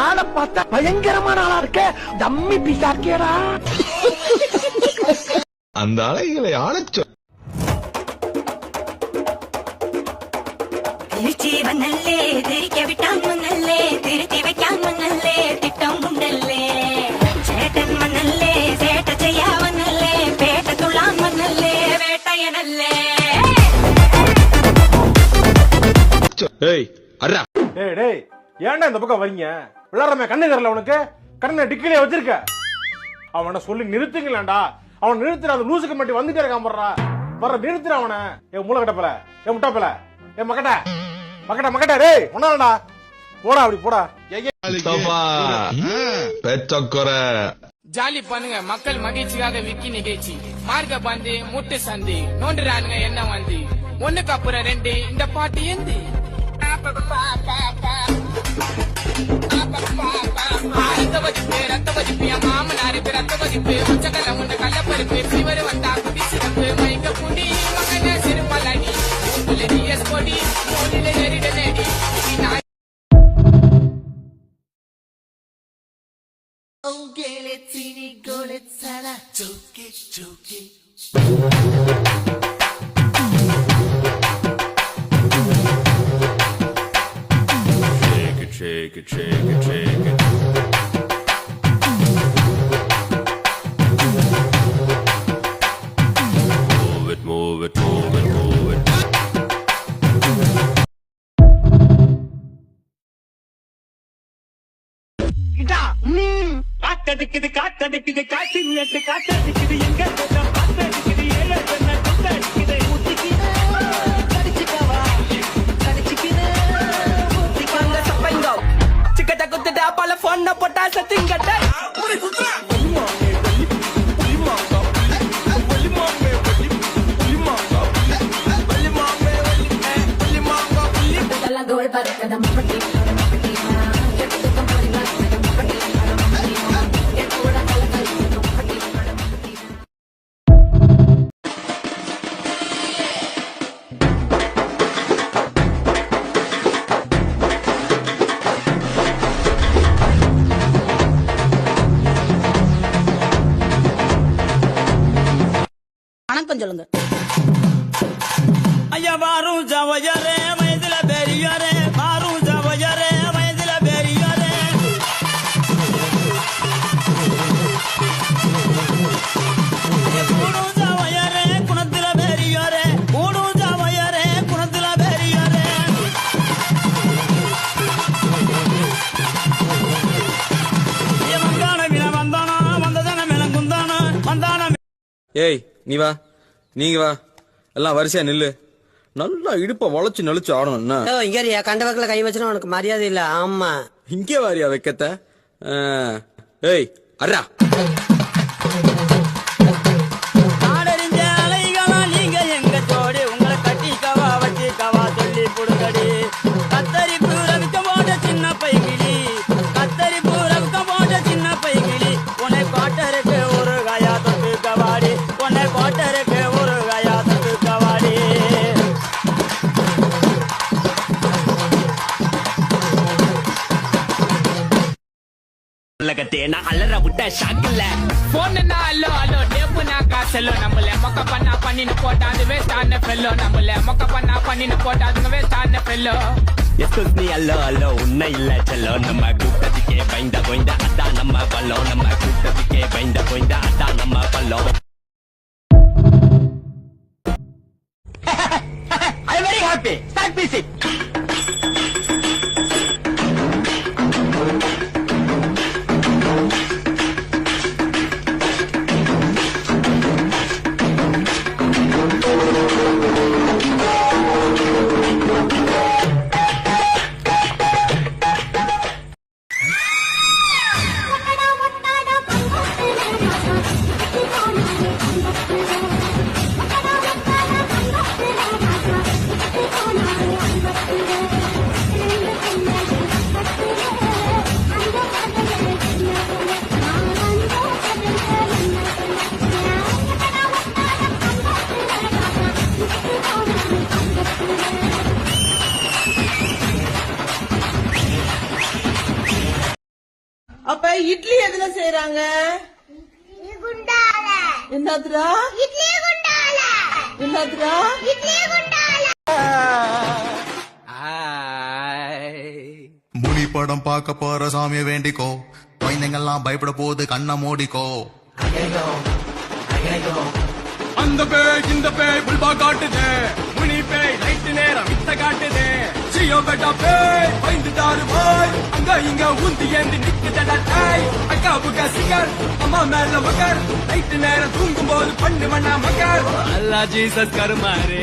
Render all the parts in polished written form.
ஆளை பார்த்தா பயங்கரமான ஆளா இருக்க, டம்மி பிசாக்கேடா. அந்த அலைகளை ஆளச்ச திருச்சி வந்தல்லே, திரிக்க விட்டான் மன்னல்லே, திருத்தி வைக்கான் மன்னல்லே, திட்டம் உண்டல்லே. சேட்டன் மன்னல்லே, சேட்ட செய்யா வந்தல்லே, பேட்ட துளான் மன்னல்லே, வேட்டையனல்லே. ஏய் அர்ரா டேய் டேய், ஏன்டா இந்த பக்கம் வரீங்க? விளையாடுறமே கண்ணு தெரியல உனக்கு? கண்ணை டிக்கிலே வச்சிருக்க. அவனை சொல்லி நிறுத்துங்களேன்டா. அவன் நிறுத்துற, அந்த லூசுக்கு மட்டும் வந்துட்டே இருக்கான். வர்ற நிறுத்துற அவனை. என் மூளை கட்டப்பல, என் முட்டாப்பல, என் மக்கட்ட மக்கட்ட மக்கட்ட. டேய் ஒன்னாடா, போடா அப்படி போடா. பெச்சக்கொர ஜாலி பண்ணுங்க, மக்கள் மகிழ்ச்சிக்காக விக்கி நிகழ்ச்சி. மார்க்க பந்து முட்டு சந்தி நோண்டுறானுங்க என்ன வந்து ஒண்ணுக்கு அப்புறம் ரெண்டு. இந்த பாட்டு எந்து ரத்த வதிப்பு ரத்த வதிப்பு, என் மாமனாரு ரத்த வதிப்பு, உச்சக்கல்ல உண்ட கள்ளப்பருப்பு, சிவர் வந்தா குடி சிறப்பு, மைக்க புண்டி மகன சிறுமலடி எஸ் கொடி மூலில நெரிட நெடி. Shake it, shake it, shake it. Move it, move it, move it, move it. காத்தடிக்குது காத்தடிக்குது காட்டு நேற்று காத்தடிக்குது எங்க காத்தடிக்குது ஏழை காத்தடிக்குது ஊத்திக்கிது கடிச்சுக்கவா கடிச்சுக்கிது ஊத்திக்காங்க சப்பைங்கோ சிக்கட்ட குத்துட்டா பல பொண்ண போட்டா சத்திங்கட்ட கோல் பறக்கதம் பட்டி வணக்கம் சொல்லுங்க. ஐயா வாரும் ஜவஜரே வயதுல பெரியரே, வாரும் ஜவஜரே வயதுல பெரியரே. கூடும் ஜவஜரே குணத்துல பெரியரே, கூடும் ஜவஜரே குணத்துல பெரியரே. வந்தான வின வந்தானா வந்ததான மிளங்குந்தானா வந்தான. ஏய் நீ வா, நீங்க வா, எல்லாம் வரிசையா நில்லு. நல்லா இடுப்ப வளைச்சு நெளிச்சு ஆடணும்னா இங்க கண்ட வக்கல கை வச்சுனா உனக்கு மரியாதை இல்ல. ஆமா இங்கே வாரியா வைக்கத்த. ஏய் அர்ரா ஆடறிஞ்ச அலைகளா நீங்க எங்க ஜோடி, உங்களை கட்டிக்கவா வச்சிக்கவா சொல்லி புடுங்கடி. கத்தரி பூரவிக்க போட்ட சின்ன பைகிளி, கத்தரி பூரவிக்க போட்ட சின்ன பைகிளி. உன்னை கோட்டருக்கு ஒரு கயா தொட்டு கவாடி, உன்னை கோட்டருக்கு ஒரு கயா தொட்டு கவாடி. அலற விட்ட ஷாக்கில்ல போனா அல்லோ அல்லோ டேப்பு நான் காசல்லோ. நம்மள மொக்க பண்ணா பண்ணின்னு போட்டா அது வேஸ்ட் ஆன பெல்லோ. நம்மள மொக்க பண்ணா பண்ணின்னு போட்டா அதுங்க வேஸ்ட் ஆன பெல்லோ. எஸ்கூஸ் நீ அல்லோ அல்லோ உன்னை இல்ல செல்லோ. நம்ம கூட்டத்துக்கே பயந்த போய்ந்த அதான் நம்ம பல்லோ. நம்ம கூட்டத்துக்கே பயந்த போய்ந்த அதான் நம்ம பல்லோ. I very happy. Start music. Thank you. அப்ப இட்லி எதுல செய்யறாங்க? என்னதுடா? என்னதுடா? முனி படம் பார்க்க போற சாமியை வேண்டிக்கோ, குழந்தைங்கள்லாம் பயப்பட போது கண்ணை மூடிக்கோ. அந்த பேய் இந்த பேய் புல்பா காட்டுதே, முனி பேய் லைட் நேரம் வித்த காட்டுதே. சியோ பெட்டா பேய் பயந்துட்டாரு போய், அங்க இங்க ஊந்தி ஏந்தி நிக்குதடா தாய். அக்கா புக்கா சிங்கர் அம்மா மேல மகர், லைட் நேரம் தூங்கும் போது பண்ணு மண்ணா மகர். அல்லா ஜீசஸ் கருமாறு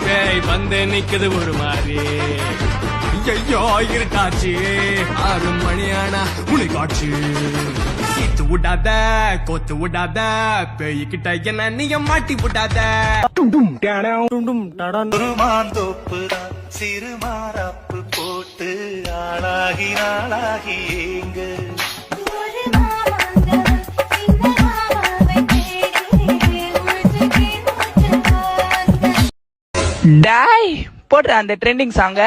பேய் வந்து நிக்குது ஒரு மாதிரி. ஐயோ இருட்டாச்சு 6 மணியானா உனி காட்சி. சீத்து விடாத கோத்து விடாத, பேய்கிட்ட என்ன நீங்க மாட்டி விடாத. ஒரு மாந்தோப்புதான் சிறு மாறாப்பு போட்டு ஆளாகி நாளாகி ஏங்க. டாய் போடுற அந்த ட்ரெண்டிங் சாங்க.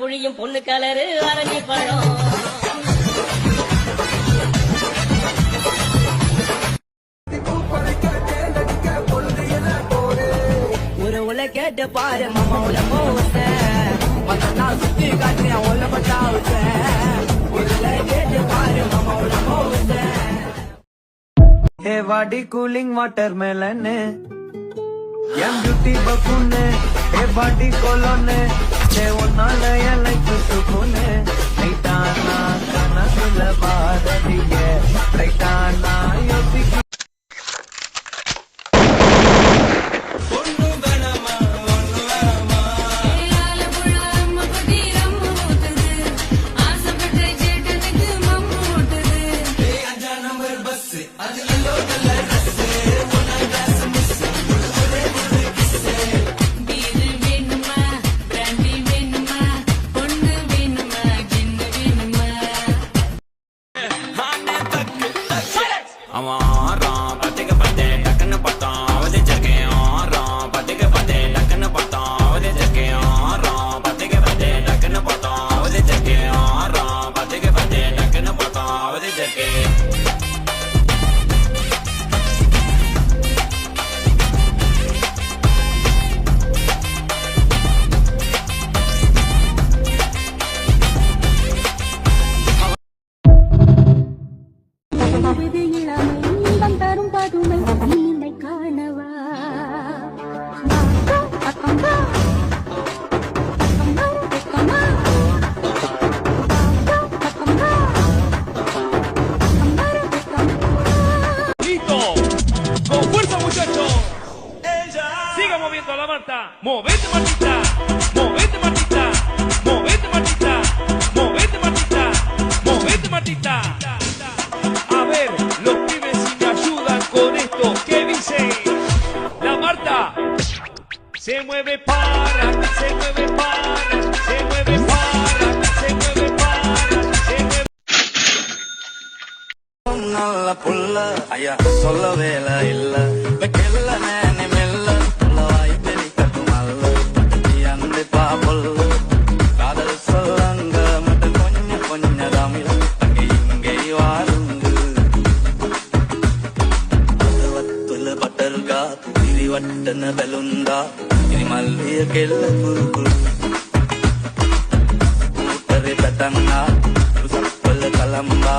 புழியும் பொண்ணு கலரு அரளி பழம். ஒரு உலை கேட்டு பாரு மாமா உல போச சுத்தி காட்டு உள்ள பட்டாவுச. ஒரு உலை கேட்டு பாரு மாமா உல போச. ஹே வாடி கூலிங் வாட்டர் மெலன்னு எம் பியூட்டி பக்குன்னு. ஹே வாடி கோலோன்னு ஒன்னால என் லைஃப் சுக்குன்னு. லைட்டானா கனவுல பாரதிய லைட்டானா யோசிக்க. Movete Martita, movete Martita, movete Martita, movete Martita, movete Martita. A ver, los pibes si me ayudan con esto, ¿qué dice? La Marta. Se mueve para, se mueve para, se mueve para, se mueve para, se mueve. நல்ல புள்ள ஐயா சொல்ல வேலை இல்ல வெக்கல்ல நேனி மெல்ல வாய் பெரி கட்டுமல்ல பட்டி அந்த பாபுல்ல காதல் சொல்லங்க மட்டும் கொஞ்சம் கொஞ்சம் தமிழ் அங்கே இங்கே வாருங்க வத்துல பட்டர்கா திரி வட்டன பெலுந்தா திரி மல்லிய கெல்ல குரு ஊட்டரை பெட்டன்னா சப்பல கலம்பா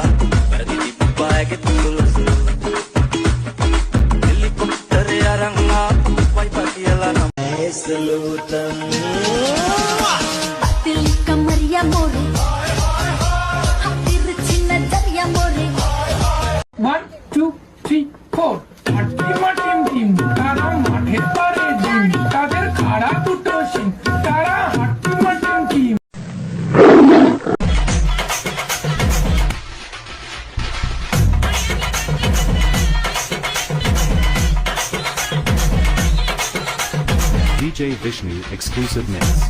Pagi tulus helikopter yarang pai pagi ala salutan Til kamaria more Hatir chinna dariya more 1 2 3 4 মাটির টিম তারা মাঠের পারে ডিম তাদের খাড়া দুটো সিং তারা মাটির team DJ Vishnu exclusive mix.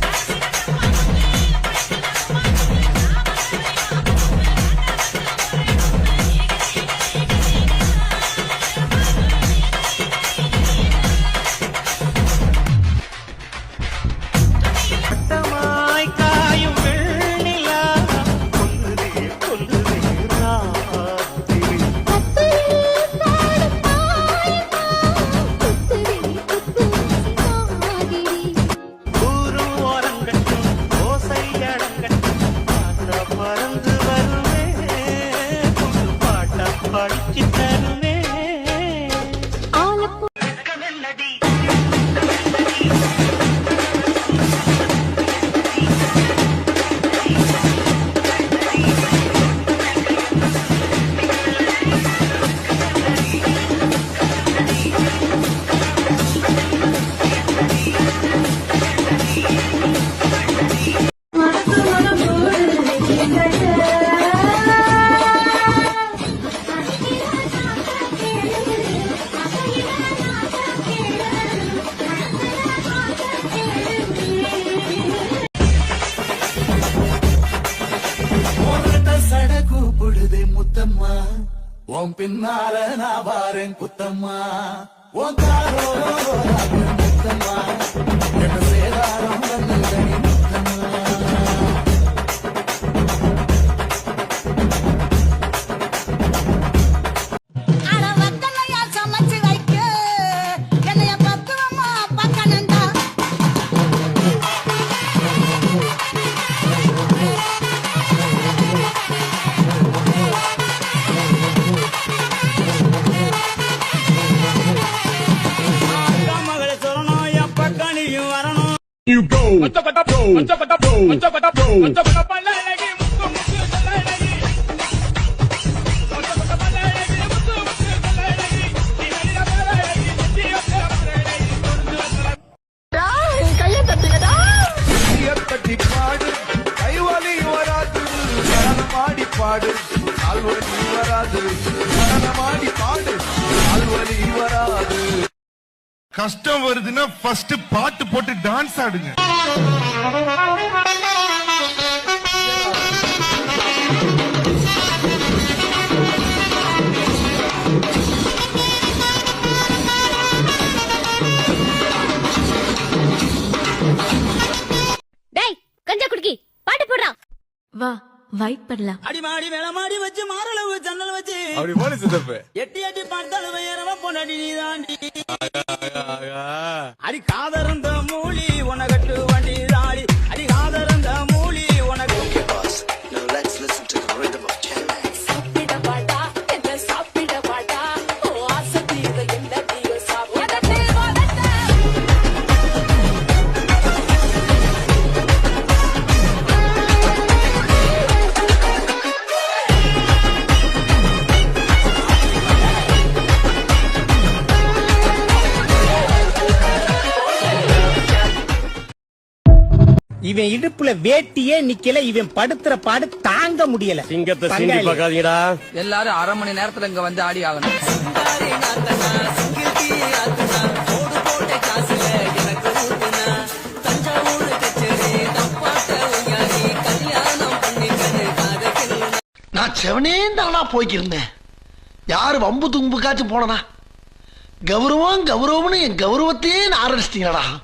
உன் பின்னால நான் வாரேன் குத்தம்மா உன் காரோ முத்தம்மா என்ன சேதாரம் வந்ததனி முத்தம்மா அட வத்தலையா சமைச்சு வைக்க என்னைய பக்குவமா பக்கனண்டா You go. Go. பல்லழகி முத்து முத்து கல்லழகி கைய தட்டுங்கடா கட்டி பாடு கைவலி வராது நடனமாடி பாடு கால்வலி வராது நடனமாடி பாடு கால்வலி வராது கஷ்டம் வருதுன்னா ஃபர்ஸ்ட் பாட்டு போட்டு டான்ஸ் ஆடுங்க டேய் கஞ்சா குடுக்கி பாட்டு போடுறா வா வைப் பண்ணலாம் அடிமாடி மேலமாடி வச்சு மாரளவு ஜன்னல் வச்சு அப்படி போன சித்தப்பு எட்டி எட்டி பார்த்தாலும் வேறவ பொண்டாடி நீதாண்டி அடி காதறந்த மூலி உனகட்டு வண்டி தாடி அடி காதறந்த மூலி உனக்கு சாப்பிட பாடா என்ன சாப்பிட பாடா ஓ ஆசை தீர என்ன தீர சாப்பிட இவன் இடுப்புல வேட்டியே நிக்கல இவன் படுத்துற பாடு தாங்க முடியல சிங்கத்தை சீண்டி பார்க்காதீங்கடா. எல்லாரும் அரை மணி நேரத்துல இங்க வந்து ஆடி ஆகணும் எனக்கு நான் செவனே தானா போய்க்கிருந்தேன். யாரு வம்பு தும்புக்காச்சும் போனனா? கௌரவம் கௌரவம்னு என் கௌரவத்தையே ஆரம்பிச்சிட்டீங்களா?